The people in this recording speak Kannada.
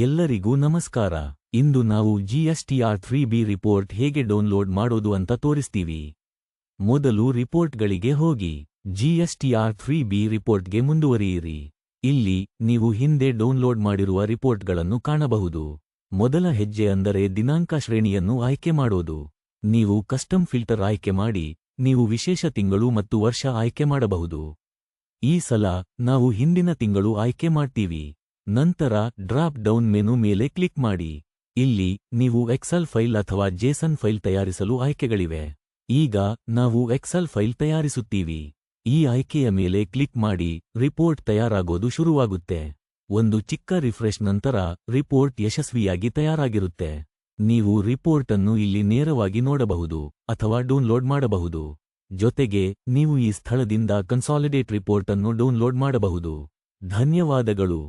ಎಲ್ಲರಿಗೂ ನಮಸ್ಕಾರ. ಇಂದು ನಾವು GSTR3B ರಿಪೋರ್ಟ್ ಹೇಗೆ ಡೌನ್ಲೋಡ್ ಮಾಡೋದು ಅಂತ ತೋರಿಸ್ತೀವಿ. ಮೊದಲು ರಿಪೋರ್ಟ್ಗಳಿಗೆ ಹೋಗಿ GSTR3B ರಿಪೋರ್ಟ್ಗೆ ಮುಂದುವರಿಯಿರಿ. ಇಲ್ಲಿ ನೀವು ಹಿಂದೆ ಡೌನ್ಲೋಡ್ ಮಾಡಿರುವ ರಿಪೋರ್ಟ್ಗಳನ್ನು ಕಾಣಬಹುದು. ಮೊದಲ ಹೆಜ್ಜೆ ಅಂದರೆ ದಿನಾಂಕ ಶ್ರೇಣಿಯನ್ನು ಆಯ್ಕೆ ಮಾಡೋದು. ನೀವು ಕಸ್ಟಮ್ ಫಿಲ್ಟರ್ ಆಯ್ಕೆ ಮಾಡಿ ನೀವು ವಿಶೇಷ ತಿಂಗಳು ಮತ್ತು ವರ್ಷ ಆಯ್ಕೆ ಮಾಡಬಹುದು. ಈ ಸಲ ನಾವು ಹಿಂದಿನ ತಿಂಗಳು ಆಯ್ಕೆ ಮಾಡ್ತೀವಿ. ನಂತರ ಡ್ರಾಪ್ ಡೌನ್ ಮೆನು ಮೇಲೆ ಕ್ಲಿಕ್ ಮಾಡಿ. ಇಲ್ಲಿ ನೀವು ಎಕ್ಸೆಲ್ ಫೈಲ್ ಅಥವಾ ಜೇಸನ್ ಫೈಲ್ ತಯಾರಿಸಲು ಆಯ್ಕೆಗಳಿವೆ. ಈಗ ನಾವು ಎಕ್ಸೆಲ್ ಫೈಲ್ ತಯಾರಿಸುತ್ತೀವಿ. ಈ ಆಯ್ಕೆಯ ಮೇಲೆ ಕ್ಲಿಕ್ ಮಾಡಿ ರಿಪೋರ್ಟ್ ತಯಾರಾಗೋದು ಶುರುವಾಗುತ್ತೆ. ಒಂದು ಚಿಕ್ಕ ರಿಫ್ರೆಶ್ ನಂತರ ರಿಪೋರ್ಟ್ ಯಶಸ್ವಿಯಾಗಿ ತಯಾರಾಗಿರುತ್ತೆ. ನೀವು ರಿಪೋರ್ಟ್ ಅನ್ನು ಇಲ್ಲಿ ನೇರವಾಗಿ ನೋಡಬಹುದು ಅಥವಾ ಡೌನ್ಲೋಡ್ ಮಾಡಬಹುದು. ಜೊತೆಗೆ ನೀವು ಈ ಸ್ಥಳದಿಂದ ಕನ್ಸಾಲಿಡೇಟ್ ರಿಪೋರ್ಟ್ ಅನ್ನು ಡೌನ್ಲೋಡ್ ಮಾಡಬಹುದು. ಧನ್ಯವಾದಗಳು.